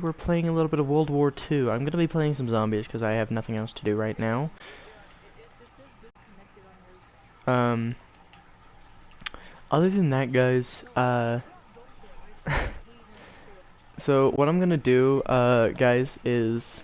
we're playing a little bit of World War II. I'm gonna be playing some zombies because I have nothing else to do right now. Um, Other than that, guys, so what I'm gonna do, guys, is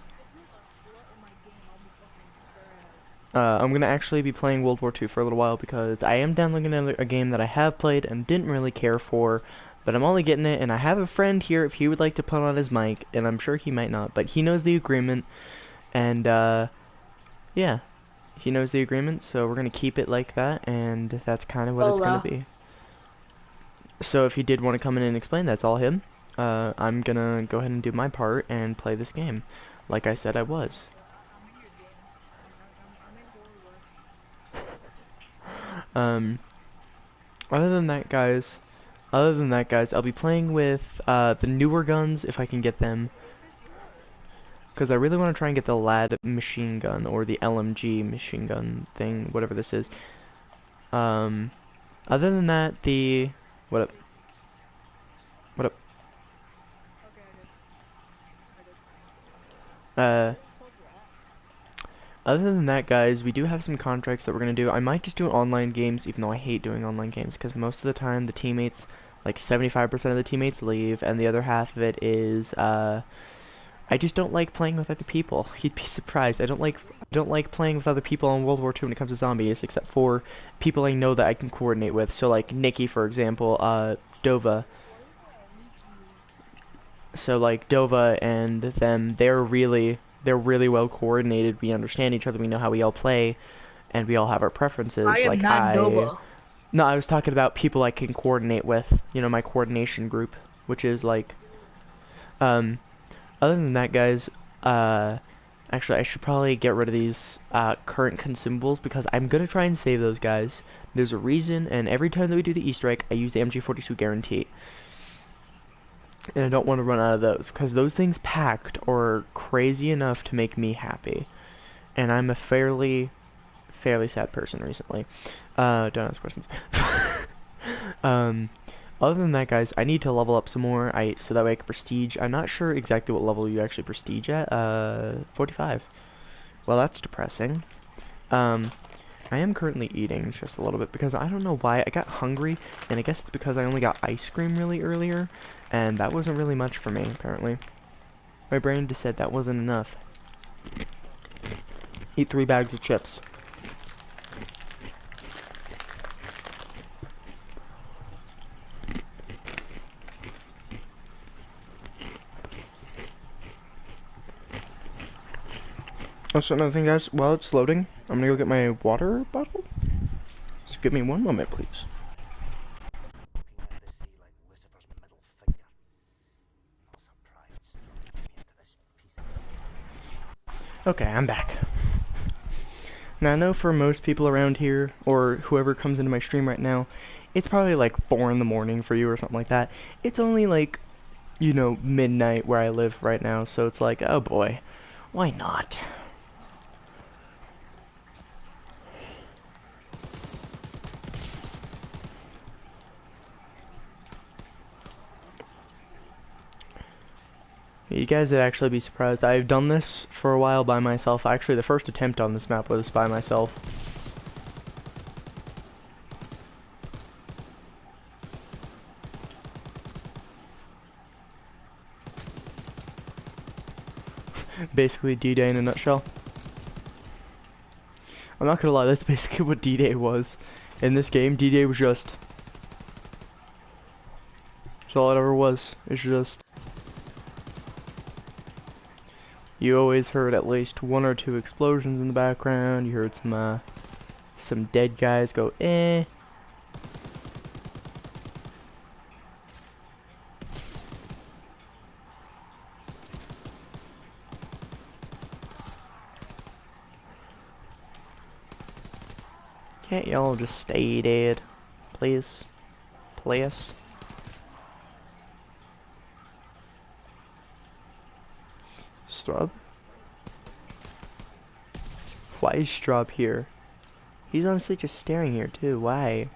I'm gonna actually be playing World War II for a little while because I am downloading a game that I have played and didn't really care for, but I'm only getting it, and I have a friend here if he would like to put on his mic, and I'm sure he might not, but he knows the agreement, and yeah, he knows the agreement, so we're gonna keep it like that, and that's kind of what it's gonna Hola. be. So if he did want to come in and explain, that's all him. I'm gonna go ahead and do my part and play this game, like I said I was. Um, other than that, guys, I'll be playing with the newer guns if I can get them, because I really want to try and get the LAD machine gun or the LMG machine gun thing, whatever this is. Um, Other than that, the what up? What up? Uh, Other than that, guys, we do have some contracts that we're gonna do. I might just do online games, even though I hate doing online games, because most of the time the teammates, like 75% of the teammates leave, and the other half of it is, I just don't like playing with other people. You'd be surprised. I don't like playing with other people in World War II when it comes to zombies, except for people I know that I can coordinate with. So like Nikki, for example, Dova. So like Dova and them, they're really well coordinated. We understand each other. We know how we all play, and we all have our I preferences. am Like not I, Doba. no, I was talking about people I can coordinate with. You know, my coordination group, which is like, um, other than that, guys, uh, actually, I should probably get rid of these current consumables because I'm gonna try and save those guys. There's a reason, and every time that we do the Easter egg, I use the MG42 guarantee, and I don't want to run out of those because those things packed are crazy enough to make me happy, and I'm a fairly sad person recently. Don't ask questions. um, Other than that, guys, I need to level up some more. So that way I can prestige. I'm not sure exactly what level you actually prestige at. 45. Well, that's depressing. Um, I am currently eating just a little bit because I don't know why I got hungry, and I guess it's because I only got ice cream really earlier, and that wasn't really much for me apparently. My brain just said that wasn't enough. Eat 3 bags of chips. Also, another thing, guys, while it's loading, I'm gonna go get my water bottle. Just give me one moment, please. Okay, I'm back. Now, I know for most people around here, or whoever comes into my stream right now, it's probably like 4 in the morning for you or something like that. It's only like, midnight where I live right now, so it's like, oh boy, why not? You guys would actually be surprised. I've done this for a while by myself. Actually, the first attempt on this map was by myself. Basically, D-Day in a nutshell. I'm not gonna lie, that's basically what D-Day was. In this game, D-Day was just... That's all it ever was. It's just... You always heard at least 1 or 2 explosions in the background. You heard some dead guys go, eh. Can't y'all just stay dead? Please? Please? Strub? Why is Strub here? He's honestly just staring here too. Why?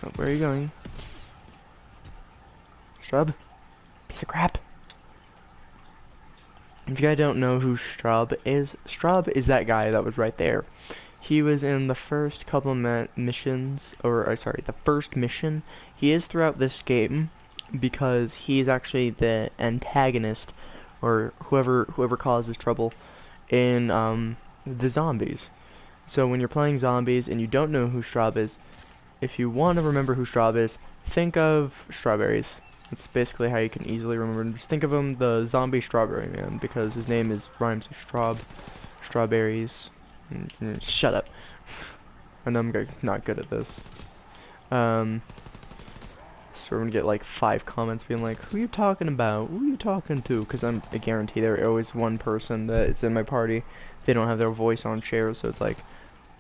Oh, where are you going? Strub. Piece of crap. If you guys don't know who Strub is that guy that was right there. He was in the first couple missions, or sorry, the first mission. He is throughout this game because he's actually the antagonist, or whoever causes trouble in the zombies. So when you're playing zombies and you don't know who Straub is, if you want to remember who Straub is, think of strawberries. That's basically how you can easily remember. Just think of him, the zombie strawberry man, because his name rhymes with strawberries. Shut up. I know I'm not good at this. So we're gonna get like 5 comments being like, who you talking about? Who you talking to? Because I guarantee there's always one person that is in my party. They don't have their voice on share, so it's like,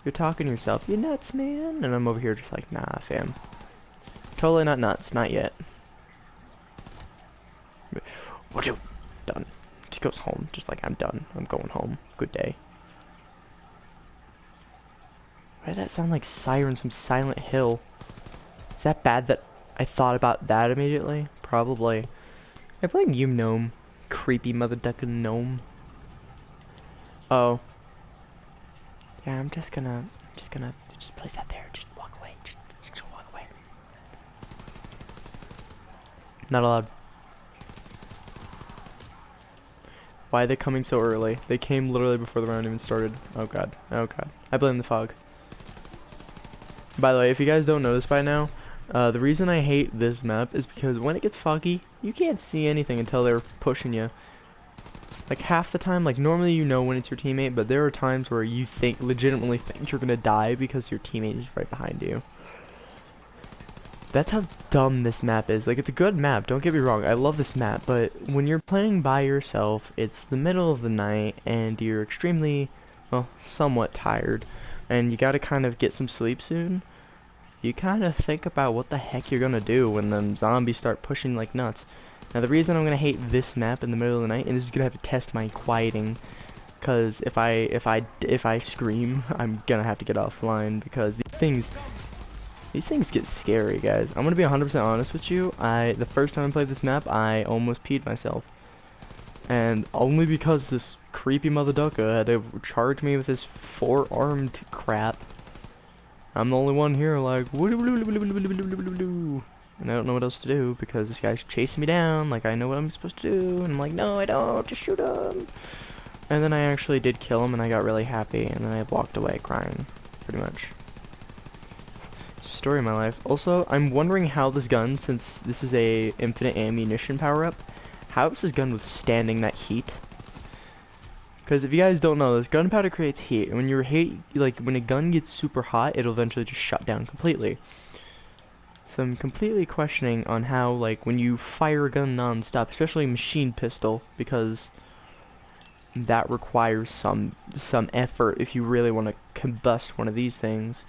you're talking to yourself. You nuts, man? And I'm over here just like, nah, fam. Totally not nuts. Not yet. What you? Done. Just goes home. Just like, I'm done. I'm going home. Good day. Why did that sound like sirens from Silent Hill? Is that bad that I thought about that immediately? Probably. I blame you, gnome. Creepy mother ducking gnome. Oh. Yeah, I'm just gonna place that there. Just walk away. Just walk away. Not allowed. Why are they coming so early? They came literally before the round even started. Oh god. Oh god. I blame the fog. By the way, if you guys don't know this by now, the reason I hate this map is because when it gets foggy, you can't see anything until they're pushing you. Like half the time, like normally you know when it's your teammate, but there are times where you legitimately think you're gonna die because your teammate is right behind you. That's how dumb this map is. Like, it's a good map, don't get me wrong, I love this map, but when you're playing by yourself, it's the middle of the night, and you're extremely, well, somewhat tired, and you gotta kind of get some sleep soon. You kind of think about what the heck you're gonna do when them zombies start pushing like nuts. Now, the reason I'm gonna hate this map in the middle of the night, and this is gonna have to test my quieting, because if I scream, I'm gonna have to get offline, because these things get scary, guys. I'm gonna be 100% honest with you. The first time I played this map, I almost peed myself, and only because this creepy mother ducker had to charge me with his 4-armed crap. I'm the only one here like, and I don't know what else to do because this guy's chasing me down like I know what I'm supposed to do, and I'm like, no, I don't, just shoot him. And then I actually did kill him, and I got really happy, and then I walked away crying, pretty much. Story of my life. Also, I'm wondering how this gun, since this is a infinite ammunition power-up, how is this gun withstanding that heat? Because if you guys don't know this, gunpowder creates heat, and when a gun gets super hot, it'll eventually just shut down completely. So I'm completely questioning on how, like, when you fire a gun non-stop, especially a machine pistol, because that requires some effort if you really want to combust one of these things.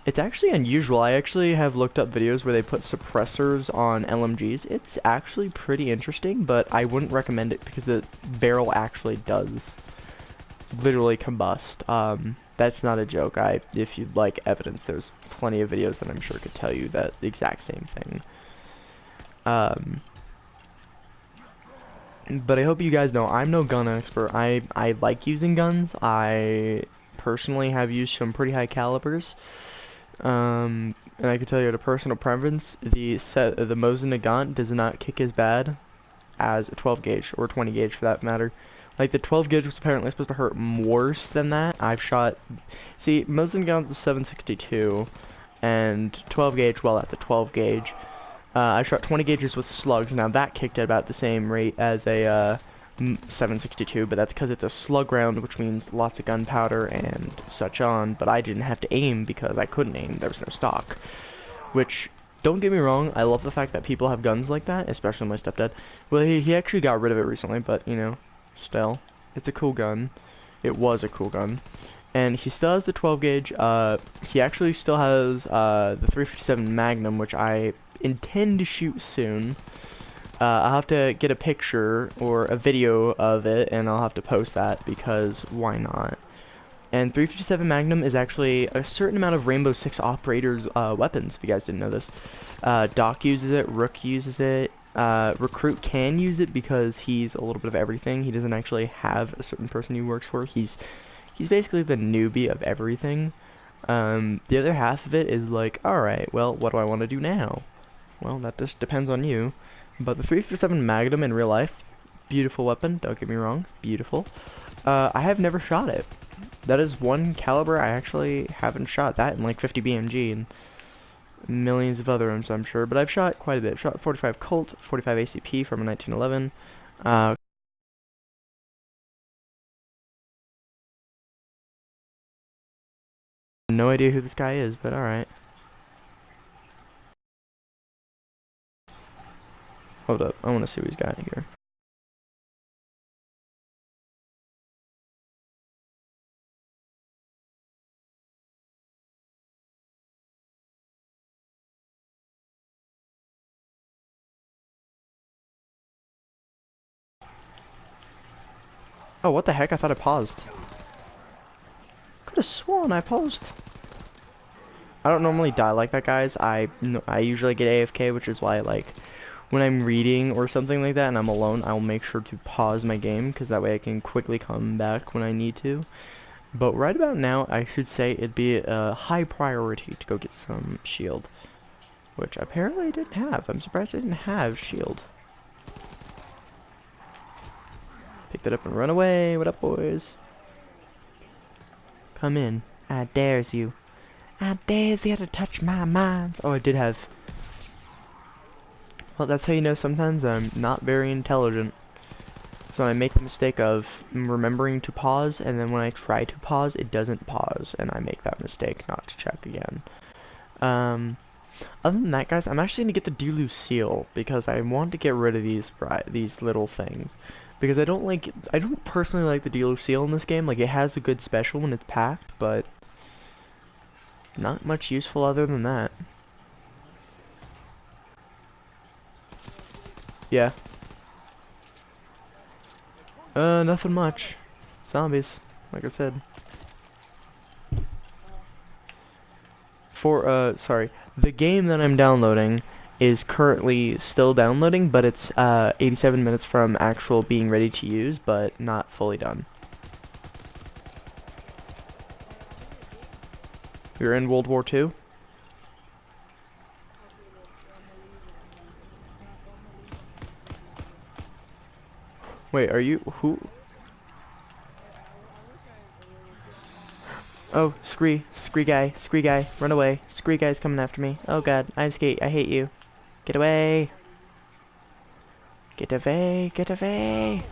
It's actually unusual. I actually have looked up videos where they put suppressors on LMGs. It's actually pretty interesting, but I wouldn't recommend it because the barrel actually does literally combust. That's not a joke. If you'd like evidence, there's plenty of videos that I'm sure could tell you that exact same thing. But I hope you guys know I'm no gun expert. I like using guns. I personally have used some pretty high calibers. And I can tell you at a personal preference, the Mosin Nagant does not kick as bad as a 12 gauge or 20 gauge for that matter. Like the 12 gauge was apparently supposed to hurt worse than that. See, Mosin Nagant is 762, and 12 gauge, well, that's a 12 gauge. I shot 20 gauges with slugs. Now that kicked at about the same rate as a 762, but that's because it's a slug round, which means lots of gunpowder and such on, but I didn't have to aim because I couldn't aim. There was no stock. Which, don't get me wrong, I love the fact that people have guns like that, especially my stepdad. Well, he actually got rid of it recently, but, you know, still, it's a cool gun. It was a cool gun. And he still has the 12 gauge. He actually still has the 357 Magnum, which I intend to shoot soon. I'll have to get a picture or a video of it, and I'll have to post that because why not? And 357 Magnum is actually a certain amount of Rainbow Six Operators weapons, if you guys didn't know this. Doc uses it, Rook uses it, Recruit can use it because he's a little bit of everything. He doesn't actually have a certain person he works for. He's basically the newbie of everything. The other half of it is like, alright, well, what do I want to do now? Well, that just depends on you. But the 357 Magnum in real life, beautiful weapon, don't get me wrong, beautiful. I have never shot it. That is one caliber I actually haven't shot. That and like 50 BMG and millions of other ones, I'm sure. But I've shot quite a bit. I've shot 45 Colt, 45 ACP from a 1911. No idea who this guy is, but alright. Hold up, I want to see what he's got here. Oh, what the heck? I thought I paused. Could have sworn I paused. I don't normally die like that, guys. I usually get AFK, which is why, like, when I'm reading or something like that and I'm alone, I'll make sure to pause my game, because that way I can quickly come back when I need to. But right about now, I should say it'd be a high priority to go get some shield, which apparently I didn't have. I'm surprised I didn't have shield. Pick that up and run away. What up, boys? Come in. I dares you. I dares you to touch my mind. Oh, I did have. Well, that's how you know sometimes I'm not very intelligent. So I make the mistake of remembering to pause, and then when I try to pause, it doesn't pause, and I make that mistake not to check again. Other than that, guys, I'm actually gonna get the WW2 because I want to get rid of these little things. Because I don't personally like the WW2 in this game. Like, it has a good special when it's packed, but not much useful other than that. Yeah. Nothing much. Zombies, like I said. Sorry. The game that I'm downloading is currently still downloading, but it's 87 minutes from actual being ready to use, but not fully done. We're in World War II. Wait, are you who? Oh, Scree guy, run away. Scree guy's coming after me. Oh god, I skate, I hate you. Get away. Get away, get away.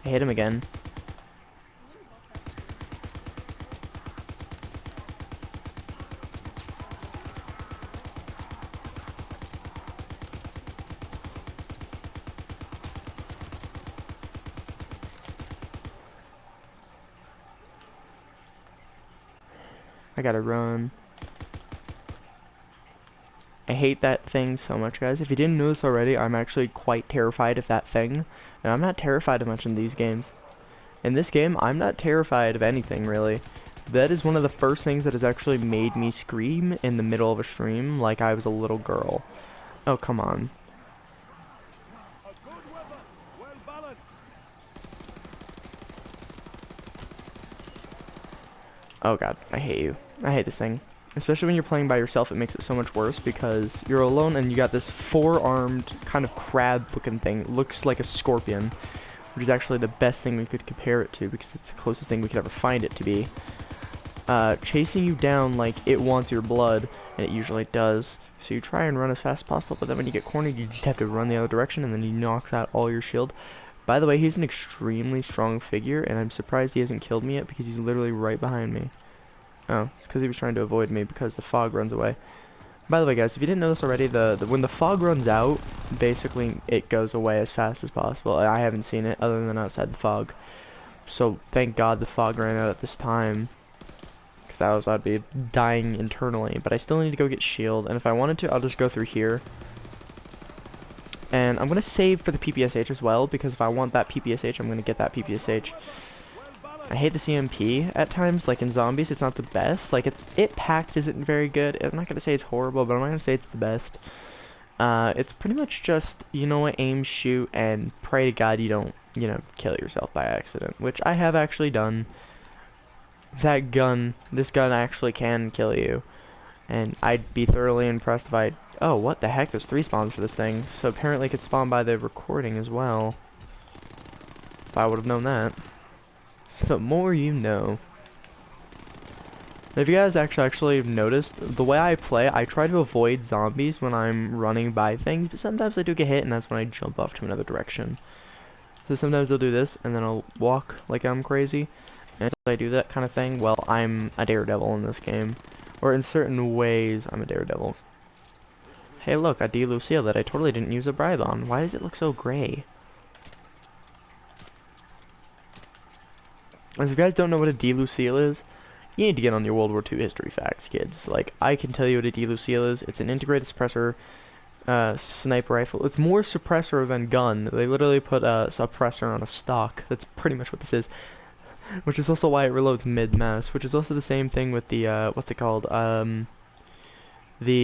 I hit him again. I gotta run. I hate that thing so much, guys. If you didn't know this already, I'm actually quite terrified of that thing. And I'm not terrified of much in these games. In this game, I'm not terrified of anything, really. That is one of the first things that has actually made me scream in the middle of a stream like I was a little girl. Oh, come on. Oh god, I hate you. I hate this thing. Especially when you're playing by yourself, it makes it so much worse because you're alone and you got this four-armed kind of crab-looking thing. It looks like a scorpion, which is actually the best thing we could compare it to because it's the closest thing we could ever find it to be. Chasing you down like it wants your blood, and it usually does. So you try and run as fast as possible, but then when you get cornered, you just have to run the other direction, and then he knocks out all your shield. By the way, he's an extremely strong figure, and I'm surprised he hasn't killed me yet because he's literally right behind me. Oh, it's because he was trying to avoid me because the fog runs away. By the way, guys, if you didn't know this already, when the fog runs out, basically it goes away as fast as possible. I haven't seen it other than outside the fog. So thank God the fog ran out at this time. Because I'd be dying internally. But I still need to go get shield, and if I wanted to, I'll just go through here. And I'm gonna save for the PPSH as well, because if I want that PPSH, I'm gonna get that PPSH. I hate the CMP at times, like in zombies, it's not the best. Like, it packed isn't very good. I'm not gonna say it's horrible, but I'm not gonna say it's the best. It's pretty much just, you know what, aim, shoot, and pray to God you don't, you know, kill yourself by accident, which I have actually done. This gun actually can kill you, and I'd be thoroughly impressed if I... Oh, what the heck, there's 3 spawns for this thing, so apparently it could spawn by the recording as well. If I would have known that. The more you know. If you guys actually noticed, the way I play, I try to avoid zombies when I'm running by things, but sometimes I do get hit, and that's when I jump off to another direction. So sometimes I'll do this, and then I'll walk like I'm crazy. And as I do that kind of thing, well, I'm a daredevil in this game. Or in certain ways, I'm a daredevil. Hey look, a D. Lucille that I totally didn't use a bribe on. Why does it look so gray? As you guys don't know what a D. Lucille is, you need to get on your World War II history facts, kids. Like, I can tell you what a D. Lucille is. It's an integrated suppressor sniper rifle. It's more suppressor than gun. They literally put a suppressor on a stock. That's pretty much what this is. Which is also why it reloads mid-mass. Which is also the same thing with the, what's it called? The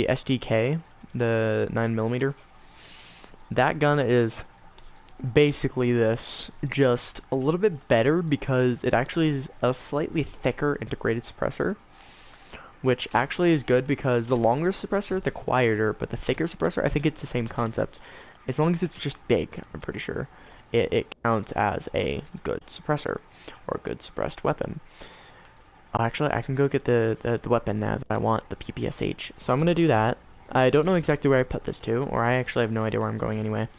SDK, the 9mm. That gun is basically this, just a little bit better because it actually is a slightly thicker integrated suppressor, which actually is good because the longer suppressor, the quieter, but the thicker suppressor, I think it's the same concept. As long as it's just big, I'm pretty sure, it counts as a good suppressor, or a good suppressed weapon. Oh, actually, I can go get the weapon now that I want, the PPSH. So I'm going to do that. I don't know exactly where I put this to, or I actually have no idea where I'm going anyway.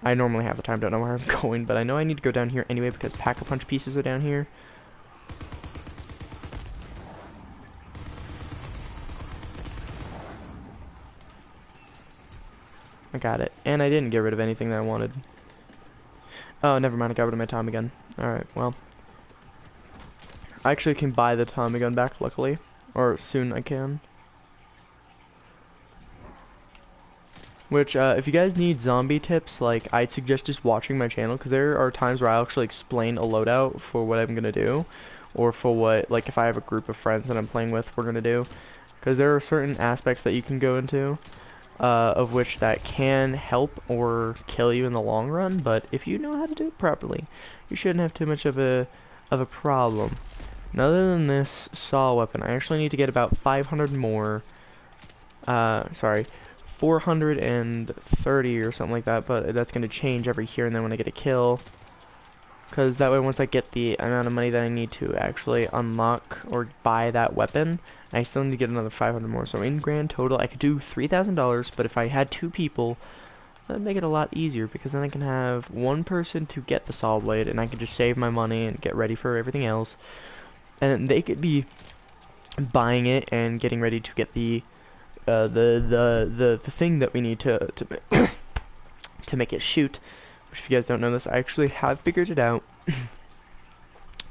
I normally have the time, don't know where I'm going, but I know I need to go down here anyway because pack-a-punch pieces are down here. I got it. And I didn't get rid of anything that I wanted. Oh, never mind, I got rid of my Tommy gun. Alright, well. I actually can buy the Tommy gun back, luckily. Or soon I can. Which, if you guys need zombie tips, like, I'd suggest just watching my channel, because there are times where I'll actually explain a loadout for what I'm gonna do, or for what, like, if I have a group of friends that I'm playing with, we're gonna do. Because there are certain aspects that you can go into, of which that can help or kill you in the long run, but if you know how to do it properly, you shouldn't have too much of a problem. And other than this saw weapon, I actually need to get about 500 more, sorry, 430 or something like that, but that's going to change every here and then when I get a kill, because that way once I get the amount of money that I need to actually unlock or buy that weapon, I still need to get another 500 more, so in grand total I could do $3,000, but if I had 2 people, that'd make it a lot easier, because then I can have one person to get the saw blade, and I can just save my money and get ready for everything else, and they could be buying it and getting ready to get the thing that we need to to make it shoot. Which, if you guys don't know this, I actually have figured it out.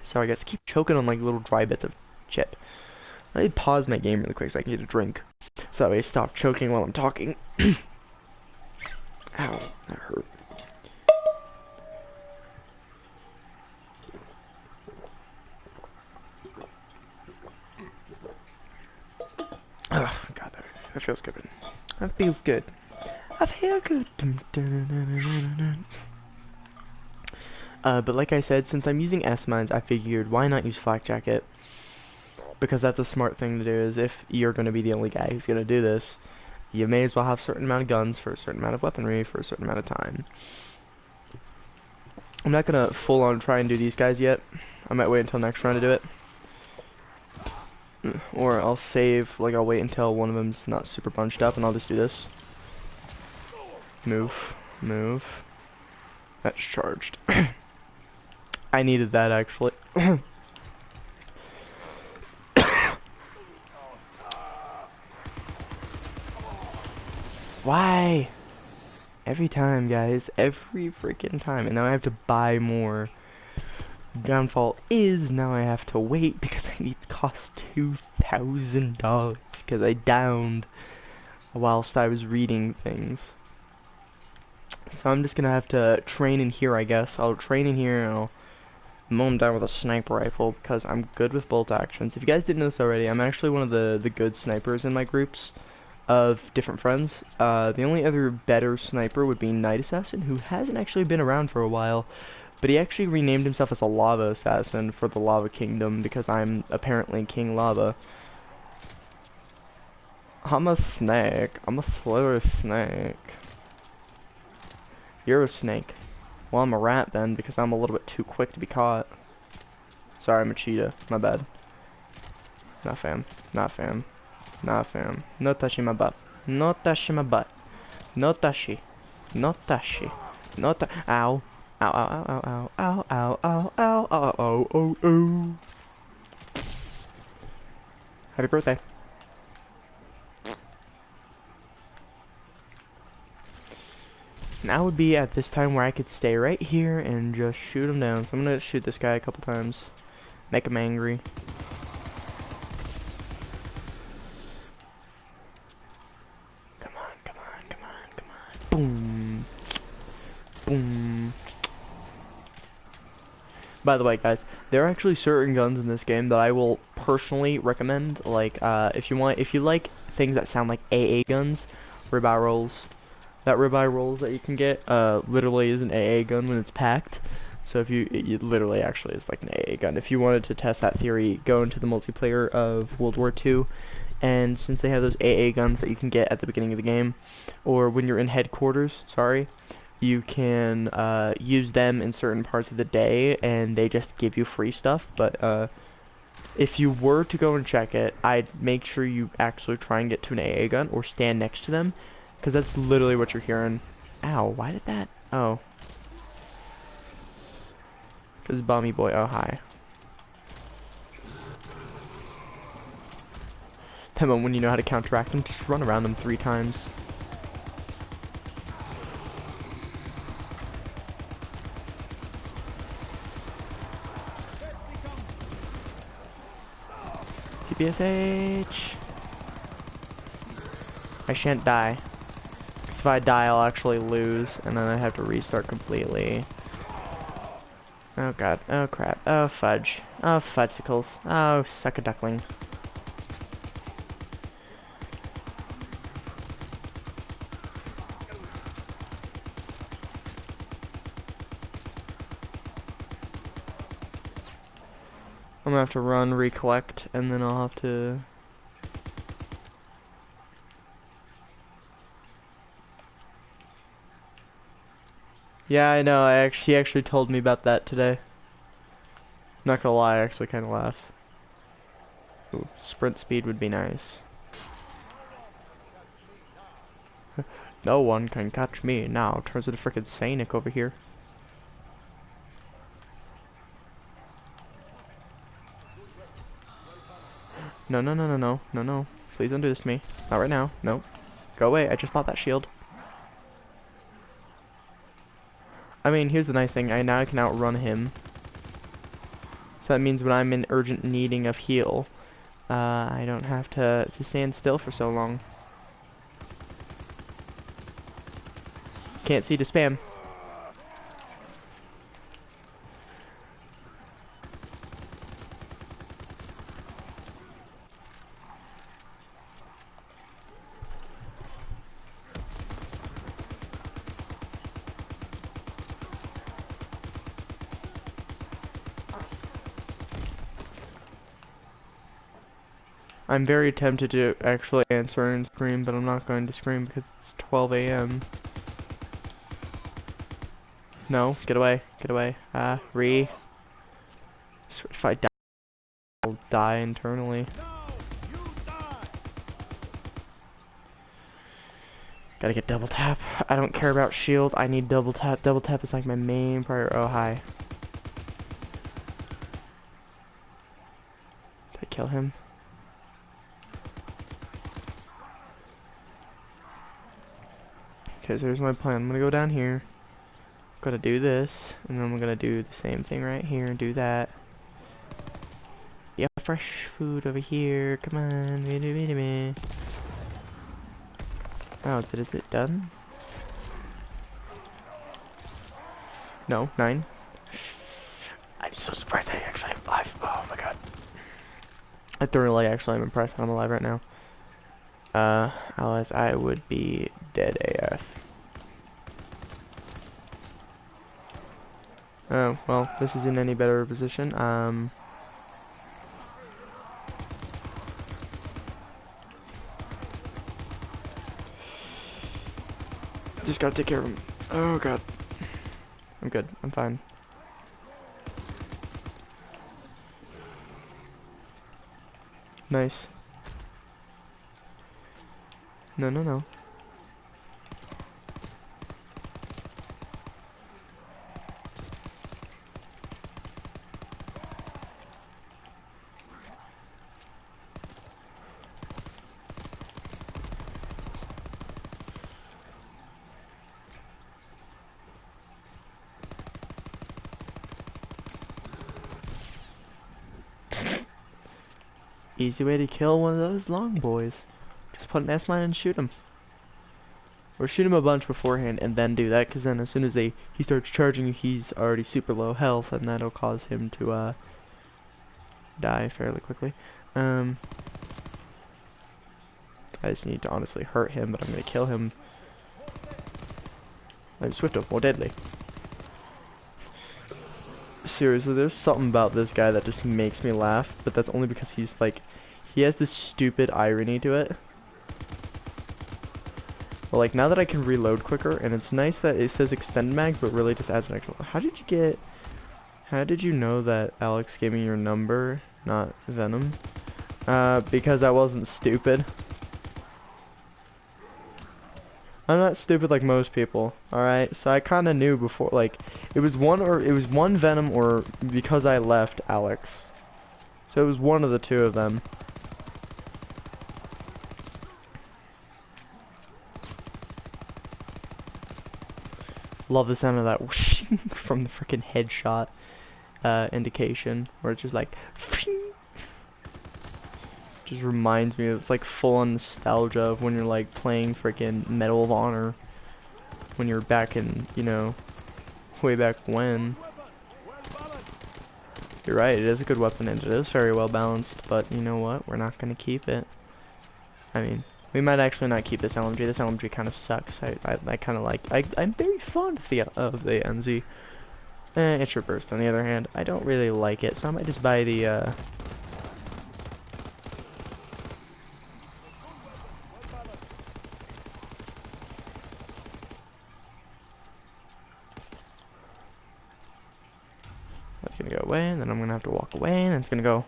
Sorry guys, I keep choking on like little dry bits of chip. I need to pause my game really quick so I can get a drink, so that way I stop choking while I'm talking. Ow, that hurt. Oh god, that feels good. That feels good. I feel good. But like I said, since I'm using S-mines, I figured why not use flak jacket? Because that's a smart thing to do, is if you're going to be the only guy who's going to do this, you may as well have a certain amount of guns for a certain amount of weaponry for a certain amount of time. I'm not going to full on try and do these guys yet. I might wait until next round to do it. Or I'll save, like I'll wait until one of them's not super bunched up and I'll just do this. Move, move. That's charged. I needed that actually. Why? Every time, guys. Every freaking time. And now I have to buy more. Downfall is now I have to wait because I need to cost $2,000 because I downed whilst I was reading things. So I'm just gonna have to train in here, I guess. I'll train in here and I'll mow him down with a sniper rifle because I'm good with bolt actions. If you guys didn't know this already, I'm actually one of the good snipers in my groups of different friends. The only other better sniper would be Night Assassin, who hasn't actually been around for a while, but he actually renamed himself as a Lava Assassin for the Lava Kingdom because I'm apparently King Lava. I'm a snake. I'm a slower snake. You're a snake. Well, I'm a rat then because I'm a little bit too quick to be caught. Sorry, I'm a cheetah. My bad. Nah, fam. Nah, fam. Nah, fam. No touching my butt. No touching my butt. No touchy. No touchy. No ta- Ow. Ow, ow, ow, ow, ow, ow, ow, ow, ow, ow, ow, ow. Happy birthday. Now would be at this time where I could stay right here and just shoot him down. So I'm gonna shoot this guy a couple times. Make him angry. Come on, come on, come on, come on. Boom. Boom. By the way, guys, there are actually certain guns in this game that I will personally recommend. Like, if you like things that sound like AA guns, ribeye rolls. That ribeye rolls that you can get, literally is an AA gun when it's packed. So if it literally actually is like an AA gun. If you wanted to test that theory, go into the multiplayer of World War II, and since they have those AA guns that you can get at the beginning of the game, or when you're in headquarters, sorry, you can use them in certain parts of the day, and they just give you free stuff. But if you were to go and check it, I'd make sure you actually try and get to an AA gun or stand next to them, because that's literally what you're hearing. Ow, why did that? Oh. Because Bomby Boy, oh hi. That moment when you know how to counteract them, just run around them 3 times. PPSH. I shan't die. Because if I die, I'll actually lose, and then I have to restart completely. Oh god, oh crap, oh fudge, oh fudgesicles, oh suck a duckling. I'm gonna have to run, recollect, and then I'll have to... Yeah, I know, he actually told me about that today. Not gonna lie, I actually kinda laugh. Ooh, sprint speed would be nice. No one can catch me now. Turns into frickin' Sainik over here. No, no, no, no, no, no, no. Please don't do this to me. Not right now. No. Go away. I just bought that shield. I mean, here's the nice thing. Now I can outrun him. So that means when I'm in urgent needing of heal, I don't have to stand still for so long. Can't see to spam. I'm very tempted to actually answer and scream, but I'm not going to scream because it's 12 a.m. No, get away, get away. If I die, I'll die internally. Gotta get double tap. I don't care about shield, I need double tap. Double tap is like my main priority. Oh, hi. Did I kill him? Okay, so here's my plan. I'm gonna go down here. I'm gonna do this, and then I'm gonna do the same thing right here and do that. Yeah, fresh food over here. Come on, wait a minute. Oh, is it done? No, 9. I'm so surprised I actually am alive. Oh my god. I thoroughly actually am impressed that I'm alive right now. Otherwise I would be dead AF. Oh, well, this is in any better position. Just gotta take care of him. Oh god. I'm good. I'm fine. Nice. No, no, no. Easy way to kill one of those long boys. Just put an S-mine and shoot him. Or shoot him a bunch beforehand and then do that, because then as soon as he starts charging, he's already super low health, and that'll cause him to die fairly quickly. I just need to honestly hurt him, but I'm gonna kill him. I'm swifter, more deadly. Seriously, there's something about this guy that just makes me laugh, but that's only because he's like, he has this stupid irony to it. But like, now that I can reload quicker, and it's nice that it says extend mags, but really just adds an extra. How did you know that Alex gave me your number, not Venom? Because I wasn't stupid. I'm not stupid like most people, alright? So I kinda knew before, like, it was one Venom or because I left Alex. So it was one of the two of them. Love the sound of that whoosh from the freaking headshot indication, where it's just like just reminds me of, it's like full on nostalgia of when you're like playing freaking Medal of Honor when you're back in, you know, way back when. You're right, it is a good weapon and it is very well balanced, but you know what? We're not gonna keep it. I mean, we might actually not keep this LMG. This LMG kind of sucks. I kind of like. I'm very fond of the NZ. It's reversed. On the other hand, I don't really like it, so I might just buy the. That's gonna go away, and then I'm gonna have to walk away, and then it's gonna go.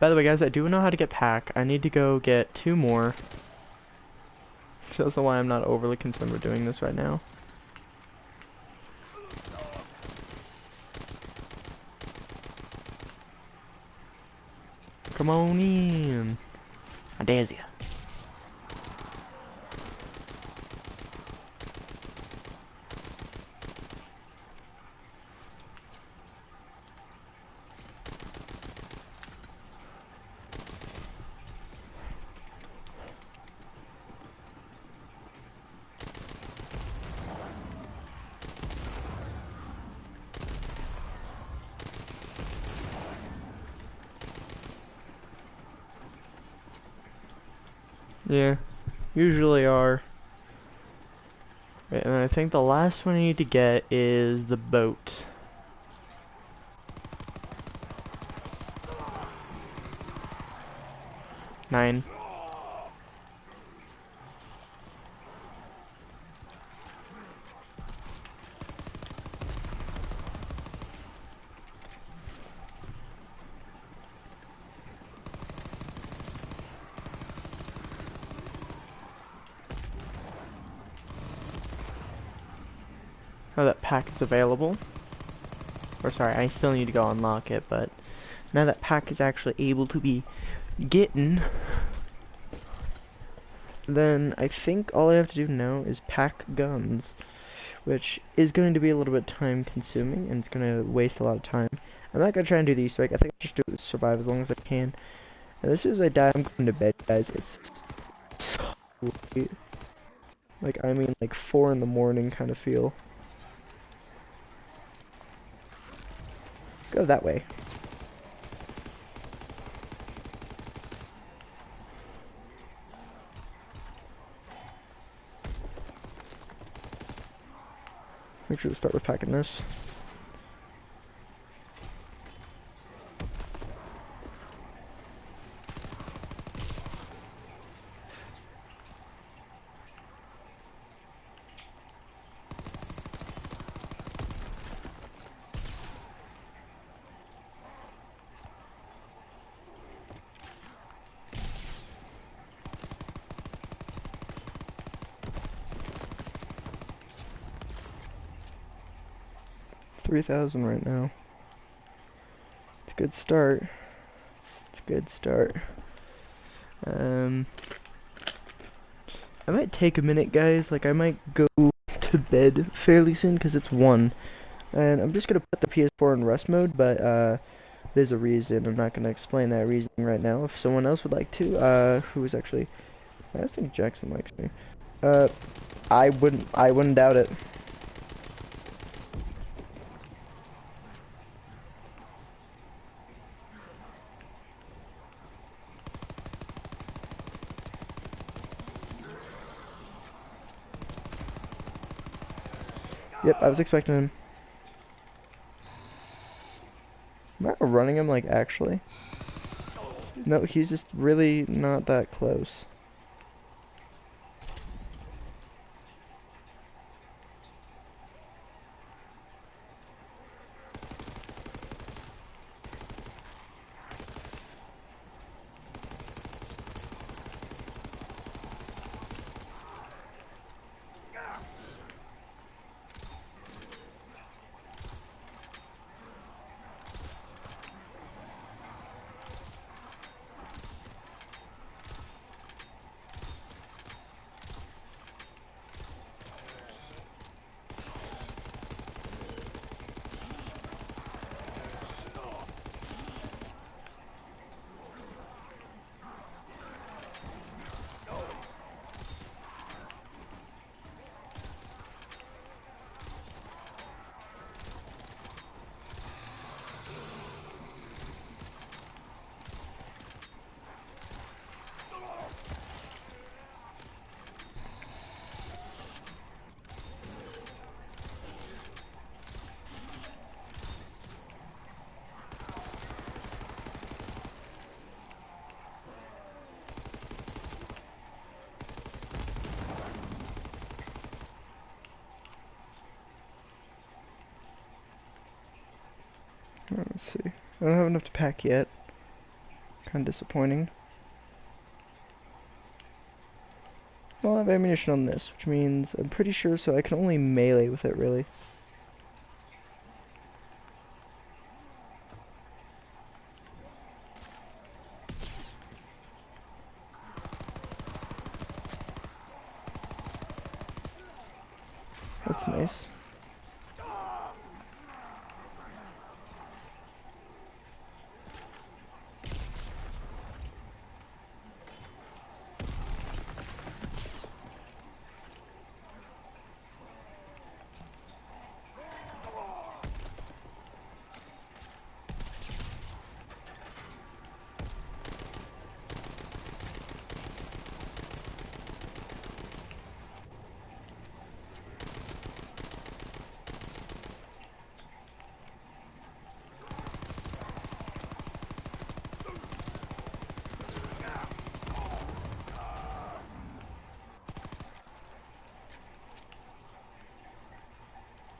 By the way, guys, I do know how to get pack. I need to go get 2 more. Shows why I'm not overly concerned with doing this right now. Come on in. I dare you. Yeah, usually are. Wait, and I think the last one I need to get is the boat. Nine. Now that pack is available. Or sorry, I still need to go unlock it, but now that pack is actually able to be getting, then I think all I have to do now is pack guns, which is going to be a little bit time consuming and it's going to waste a lot of time. I'm not going to try and do the Easter egg. I think I'll just do it to survive as long as I can. And as soon as I die, I'm going to bed, guys. It's so late. Like, I mean, like 4 in the morning kind of feel. Go that way. Make sure to start with packing this. $3,000 right now. It's a good start. It's a good start. I might take a minute, guys. Like, I might go to bed fairly soon because it's 1. And I'm just gonna put the PS4 in rest mode, but there's a reason. I'm not gonna explain that reason right now. If someone else would like to, who is actually, I think Jackson likes me. I wouldn't doubt it. Yep, I was expecting him. Am I running him, like, actually? No, he's just really not that close. Let's see. I don't have enough to pack yet. Kind of disappointing. Well, I have ammunition on this, which means I'm pretty sure so I can only melee with it, really. That's nice.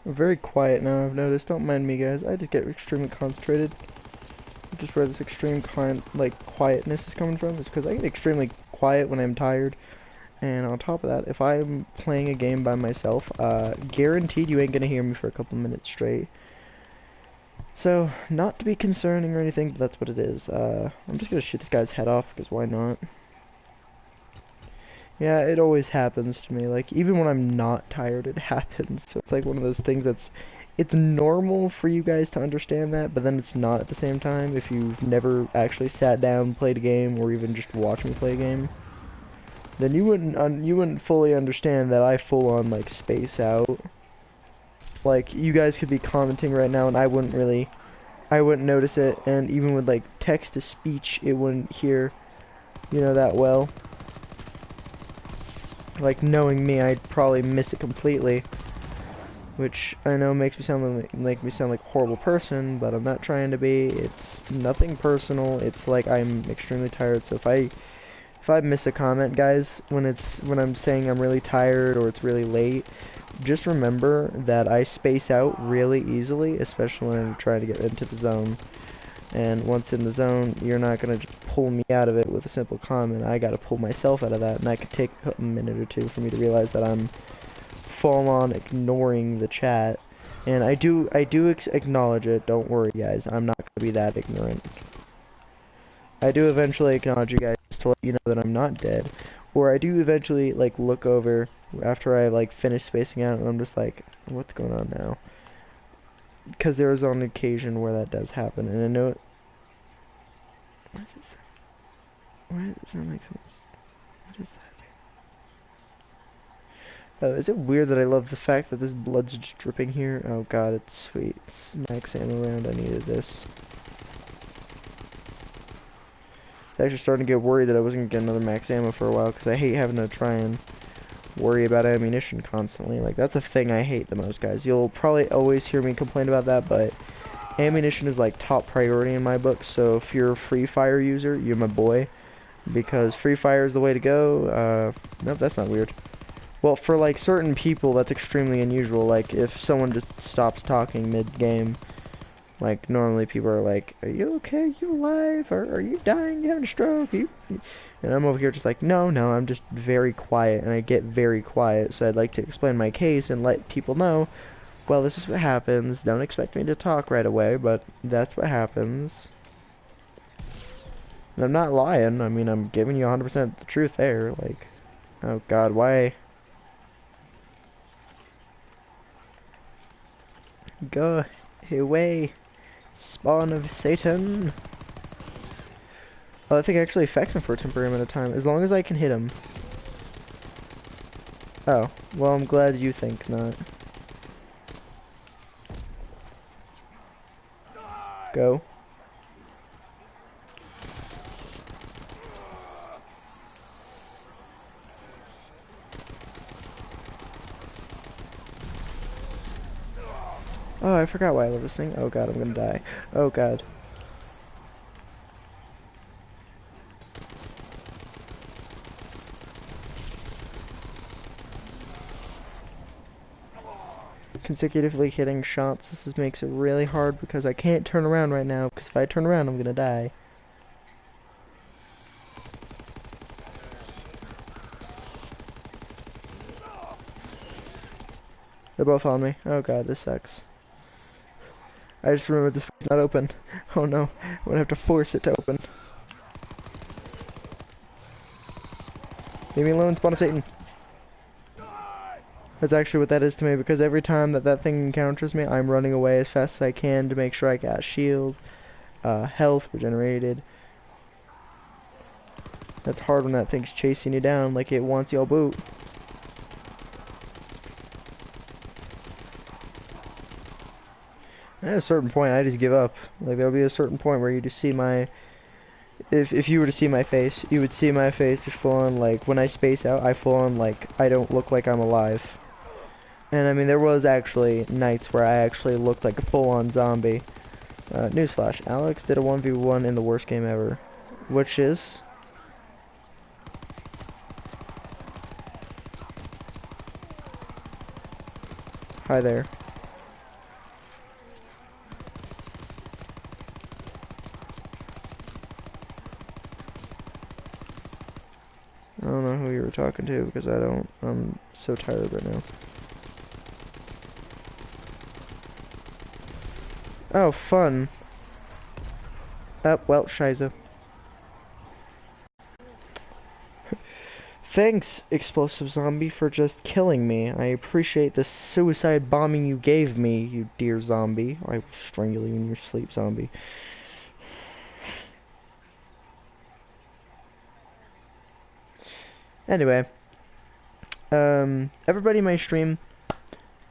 I'm very quiet now, I've noticed. Don't mind me, guys. I just get extremely concentrated. Just where this extreme quietness is coming from is because I get extremely quiet when I'm tired. And on top of that, if I'm playing a game by myself, guaranteed you ain't gonna hear me for a couple minutes straight. So, not to be concerning or anything, but that's what it is. I'm just gonna shoot this guy's head off, because why not? Yeah, it always happens to me. Like, even when I'm not tired, it happens. So it's like one of those things it's normal for you guys to understand that, but then it's not at the same time if you've never actually sat down, played a game, or even just watched me play a game. then you wouldn't fully understand that I full on like space out. Like you guys could be commenting right now and I wouldn't notice it, and even with like text to speech it wouldn't hear, you know, that well. Like knowing me, I'd probably miss it completely, which I know makes me sound like a horrible person, but I'm not trying to be. It's nothing personal. It's like I'm extremely tired, so if I miss a comment, guys, when I'm saying I'm really tired or it's really late, just remember that I space out really easily, especially when I'm trying to get into the zone. And once in the zone, you're not gonna just pull me out of it with a simple comment. I gotta pull myself out of that, and that could take a minute or two for me to realize that I'm full on ignoring the chat. And I do acknowledge it. Don't worry, guys. I'm not gonna be that ignorant. I do eventually acknowledge you guys to let you know that I'm not dead, or I do eventually like look over after I like finish spacing out, and I'm just like, what's going on now? Because there is on occasion where that does happen, and I know it. Why does it sound? Why does it sound like someone's? What is that? Is it weird that I love the fact that this blood's just dripping here? Oh god, it's sweet. It's max ammo round. I needed this. I was actually starting to get worried that I wasn't gonna get another max ammo for a while, because I hate having to try and worry about ammunition constantly. Like, that's a thing I hate the most, guys. You'll probably always hear me complain about that, but ammunition is like top priority in my book. So if you're a Free Fire user, you're my boy, because Free Fire is the way to go. Nope, that's not weird. Well, for like certain people, that's extremely unusual. Like if someone just stops talking mid-game, like normally people are like, "Are you okay? Are you alive? Or are you dying? You having a stroke?" And I'm over here just like, no, I'm just very quiet, and I get very quiet. So I'd like to explain my case and let people know, well, this is what happens. Don't expect me to talk right away, but that's what happens. And I'm not lying. I mean, I'm giving you 100% the truth there. Like, oh god, why? Go away, spawn of Satan. Oh, I think it actually affects him for a temporary amount of time, as long as I can hit him. Oh, well, I'm glad you think not. Go. Oh, I forgot why I love this thing. Oh god, I'm gonna die. Oh god. Consecutively hitting shots, makes it really hard because I can't turn around right now, because if I turn around I'm gonna die. They're both on me. Oh god, this sucks. I just remembered this is not open. Oh no, I'm gonna have to force it to open. Leave me alone, spawn of Satan. That's actually what that is to me, because every time that thing encounters me, I'm running away as fast as I can to make sure I got shield, health regenerated. That's hard when that thing's chasing you down like it wants your boot. At a certain point, I just give up. Like, there'll be a certain point where you just see my... If you were to see my face, you would see my face just full on, like, when I space out, I full on, like, I don't look like I'm alive. And, I mean, there was actually nights where I actually looked like a full-on zombie. Newsflash, Alex did a 1v1 in the worst game ever. Which is... Hi there. I don't know who you were talking to, because I'm so tired right now. Oh, fun. Oh, well, Shiza. Thanks, Explosive Zombie, for just killing me. I appreciate the suicide bombing you gave me, you dear zombie. I will strangle you in your sleep, zombie. Anyway, everybody in my stream,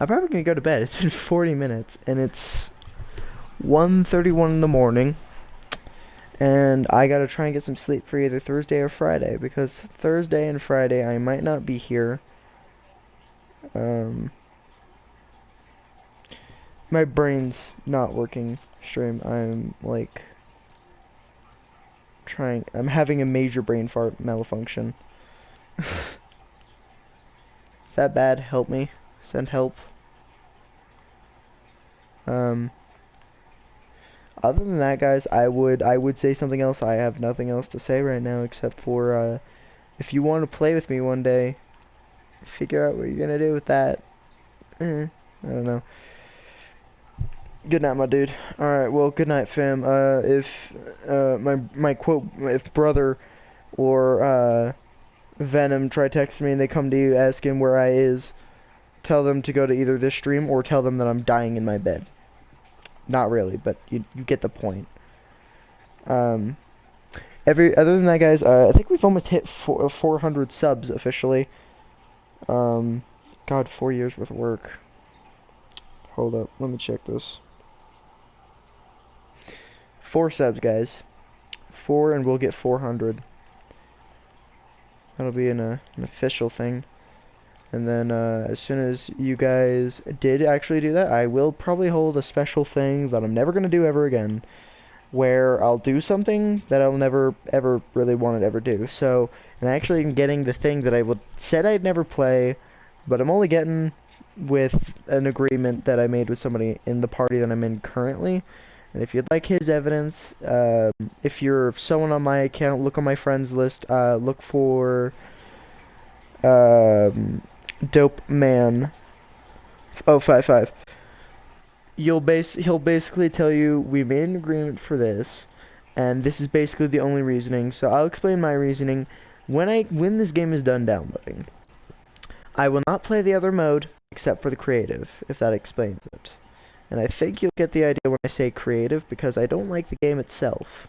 I'm probably gonna go to bed. It's been 40 minutes, and it's 1:31 in the morning, and I gotta try and get some sleep for either Thursday or Friday, because Thursday and Friday I might not be here. Um, my brain's not working, stream. I'm like I'm having a major brain fart malfunction. Is that bad? Help me. Send help. Um, Other than that, guys, I would say something else. I have nothing else to say right now except for if you want to play with me one day, figure out what you're gonna do with that. I don't know. Good night, my dude. All right, well, good night, fam. If my quote, if brother or Venom try texting me and they come to you asking where I is, tell them to go to either this stream or tell them that I'm dying in my bed. Not really, but you get the point. Um, other than that, guys, I think we've almost hit 400 subs officially. God, 4 years worth of work. Hold up, let me check this. 4 subs, guys. 4, and we'll get 400. That'll be an official thing. And then as soon as you guys did actually do that, I will probably hold a special thing that I'm never gonna do ever again, where I'll do something that I'll never ever really want to ever do. So, and actually I'm getting the thing that said I'd never play, but I'm only getting with an agreement that I made with somebody in the party that I'm in currently. And if you'd like his evidence, if you're someone on my account, look on my friends list, look for Dope Man 055. He'll basically tell you we made an agreement for this, and this is basically the only reasoning. So I'll explain my reasoning when this game is done downloading. I will not play the other mode except for the creative, if that explains it. And I think you'll get the idea when I say creative, because I don't like the game itself,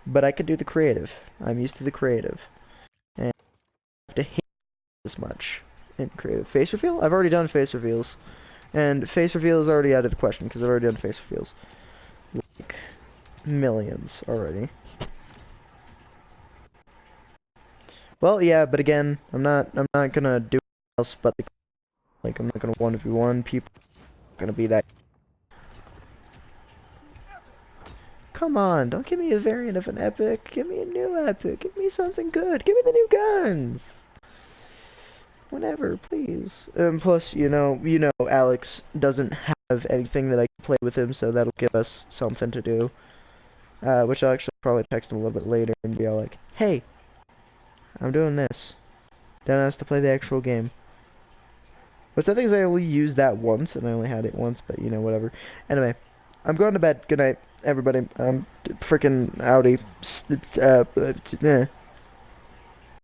but I can do the creative. I'm used to the creative, and I have to hate this much in creative. Face reveal? I've already done face reveals. And face reveal is already out of the question because I've already done face reveals. Like, millions already. Well, yeah, but again, I'm not gonna do anything else but like I'm not gonna 1v1 people. I'm gonna be that. Come on, don't give me a variant of an epic. Give me a new epic. Give me something good. Give me the new guns. Whenever, please. Plus, Alex doesn't have anything that I can play with him, so that'll give us something to do. Which I'll actually probably text him a little bit later and be all like, hey, I'm doing this. Then I have to play the actual game. But the thing is I only used that once, and I only had it once, but whatever. Anyway, I'm going to bed. Good night, everybody. I'm freaking outie.